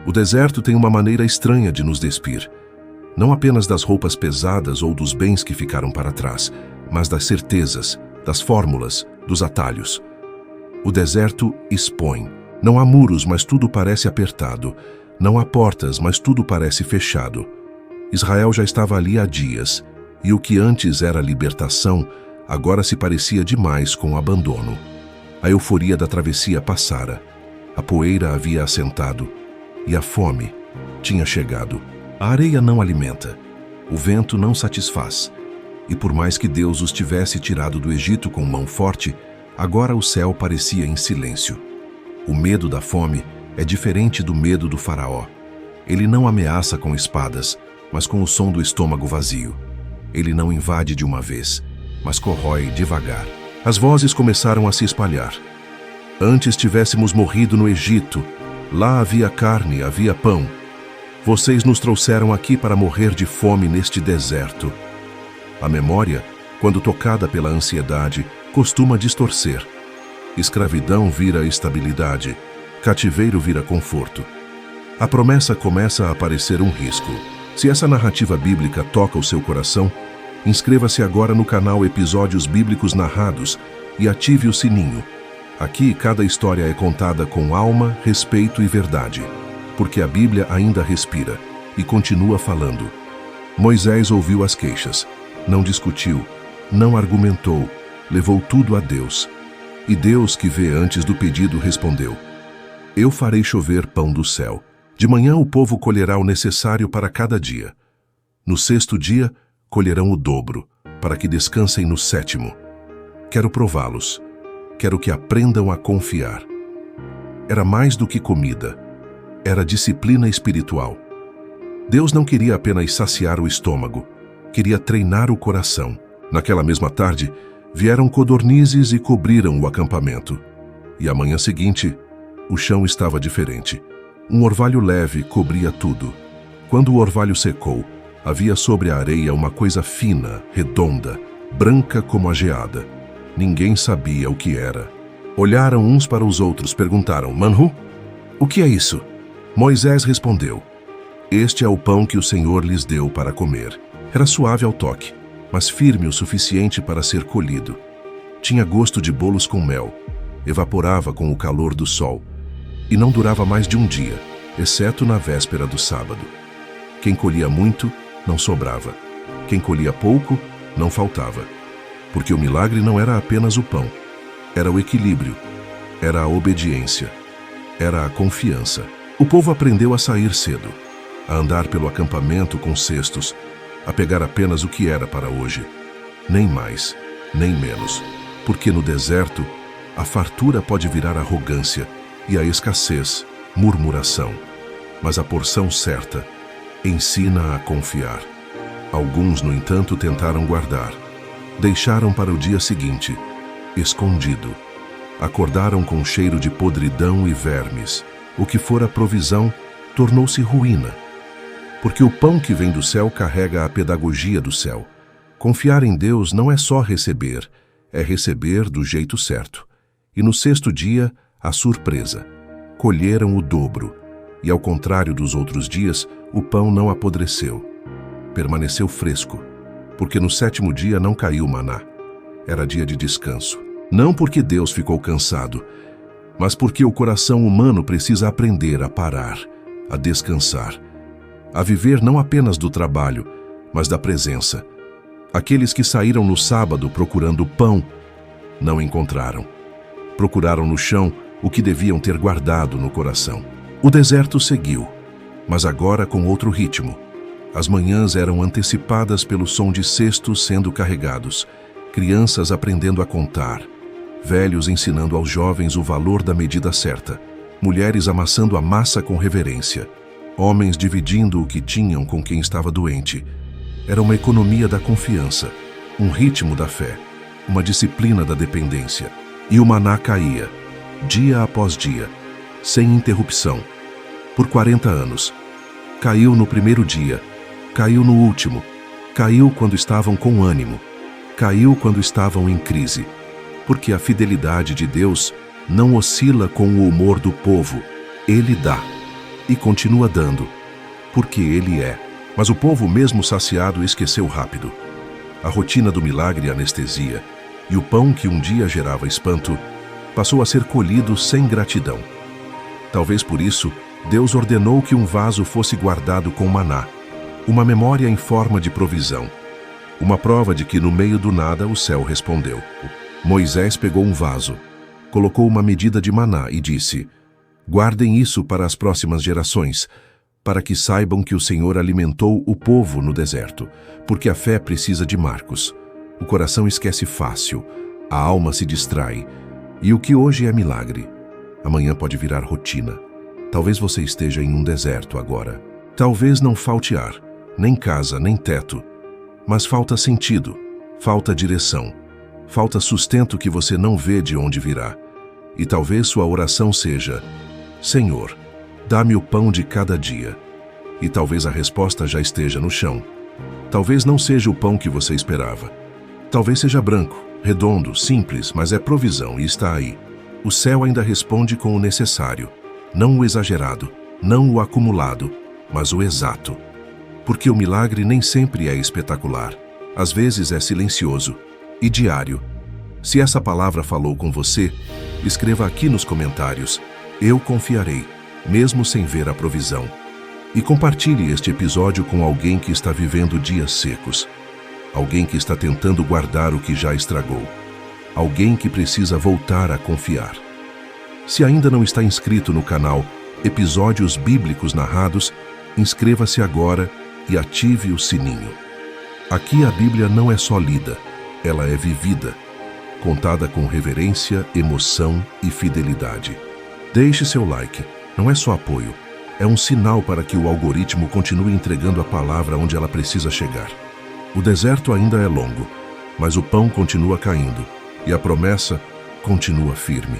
O deserto tem uma maneira estranha de nos despir, não apenas das roupas pesadas ou dos bens que ficaram para trás, mas das certezas, das fórmulas, dos atalhos. O deserto expõe. Não há muros, mas tudo parece apertado. Não há portas, mas tudo parece fechado. Israel já estava ali há dias, e o que antes era libertação, agora se parecia demais com o abandono. A euforia da travessia passara, a poeira havia assentado, e a fome tinha chegado. A areia não alimenta, o vento não satisfaz, e por mais que Deus os tivesse tirado do Egito com mão forte, agora o céu parecia em silêncio. O medo da fome é diferente do medo do faraó. Ele não ameaça com espadas, mas com o som do estômago vazio. Ele não invade de uma vez, mas corrói devagar. As vozes começaram a se espalhar. Antes tivéssemos morrido no Egito, lá havia carne, havia pão. Vocês nos trouxeram aqui para morrer de fome neste deserto. A memória, quando tocada pela ansiedade, costuma distorcer. Escravidão vira estabilidade, cativeiro vira conforto. A promessa começa a parecer um risco. Se essa narrativa bíblica toca o seu coração, inscreva-se agora no canal Episódios Bíblicos Narrados e ative o sininho. Aqui cada história é contada com alma, respeito e verdade, porque a Bíblia ainda respira e continua falando. Moisés ouviu as queixas, não discutiu, não argumentou, levou tudo a Deus. E Deus, que vê antes do pedido, respondeu: Eu farei chover pão do céu. De manhã o povo colherá o necessário para cada dia. No sexto dia, colherão o dobro, para que descansem no sétimo. Quero prová-los. Quero que aprendam a confiar. Era mais do que comida. Era disciplina espiritual. Deus não queria apenas saciar o estômago. Queria treinar o coração. Naquela mesma tarde, vieram codornizes e cobriram o acampamento. E a manhã seguinte, o chão estava diferente. Um orvalho leve cobria tudo. Quando o orvalho secou, havia sobre a areia uma coisa fina, redonda, branca como a geada. Ninguém sabia o que era. Olharam uns para os outros, perguntaram: Manhu, o que é isso? Moisés respondeu: Este é o pão que o Senhor lhes deu para comer. Era suave ao toque, mas firme o suficiente para ser colhido. Tinha gosto de bolos com mel, evaporava com o calor do sol, e não durava mais de um dia, exceto na véspera do sábado. Quem colhia muito, não sobrava. Quem colhia pouco, não faltava. Porque o milagre não era apenas o pão, era o equilíbrio, era a obediência, era a confiança. O povo aprendeu a sair cedo, a andar pelo acampamento com cestos, a pegar apenas o que era para hoje, nem mais, nem menos, porque no deserto a fartura pode virar arrogância e a escassez, murmuração. Mas a porção certa ensina a confiar. Alguns, no entanto, tentaram guardar. Deixaram para o dia seguinte, escondido. Acordaram com cheiro de podridão e vermes. O que fora provisão tornou-se ruína. Porque o pão que vem do céu carrega a pedagogia do céu. Confiar em Deus não é só receber, é receber do jeito certo. E no sexto dia, a surpresa. Colheram o dobro, e ao contrário dos outros dias, o pão não apodreceu. Permaneceu fresco, porque no sétimo dia não caiu maná. Era dia de descanso. Não porque Deus ficou cansado, mas porque o coração humano precisa aprender a parar, a descansar, a viver não apenas do trabalho, mas da presença. Aqueles que saíram no sábado procurando pão, não encontraram. Procuraram no chão o que deviam ter guardado no coração. O deserto seguiu, mas agora com outro ritmo. As manhãs eram antecipadas pelo som de cestos sendo carregados, crianças aprendendo a contar, velhos ensinando aos jovens o valor da medida certa, mulheres amassando a massa com reverência, homens dividindo o que tinham com quem estava doente. Era uma economia da confiança, um ritmo da fé, uma disciplina da dependência. E o maná caía, dia após dia, sem interrupção, por 40 anos. Caiu no primeiro dia, caiu no último, caiu quando estavam com ânimo, caiu quando estavam em crise, porque a fidelidade de Deus não oscila com o humor do povo, Ele dá. e continua dando, porque Ele é. Mas o povo, mesmo saciado, esqueceu rápido. A rotina do milagre anestesia, e o pão que um dia gerava espanto passou a ser colhido sem gratidão. Talvez por isso, Deus ordenou que um vaso fosse guardado com maná, uma memória em forma de provisão, uma prova de que no meio do nada o céu respondeu. Moisés pegou um vaso, colocou uma medida de maná e disse: guardem isso para as próximas gerações, para que saibam que o Senhor alimentou o povo no deserto, porque a fé precisa de marcos. O coração esquece fácil, a alma se distrai, e o que hoje é milagre, amanhã pode virar rotina. Talvez você esteja em um deserto agora. Talvez não falte ar, nem casa, nem teto, mas falta sentido, falta direção, falta sustento que você não vê de onde virá. E talvez sua oração seja: Senhor, dá-me o pão de cada dia. E talvez a resposta já esteja no chão. Talvez não seja o pão que você esperava. Talvez seja branco, redondo, simples, mas é provisão e está aí. O céu ainda responde com o necessário, não o exagerado, não o acumulado, mas o exato. Porque o milagre nem sempre é espetacular. Às vezes é silencioso e diário. Se essa palavra falou com você, escreva aqui nos comentários: eu confiarei, mesmo sem ver a provisão. E compartilhe este episódio com alguém que está vivendo dias secos, alguém que está tentando guardar o que já estragou, alguém que precisa voltar a confiar. Se ainda não está inscrito no canal Episódios Bíblicos Narrados, inscreva-se agora e ative o sininho. Aqui a Bíblia não é só lida, ela é vivida, contada com reverência, emoção e fidelidade. Deixe seu like, não é só apoio, é um sinal para que o algoritmo continue entregando a palavra onde ela precisa chegar. O deserto ainda é longo, mas o pão continua caindo e a promessa continua firme.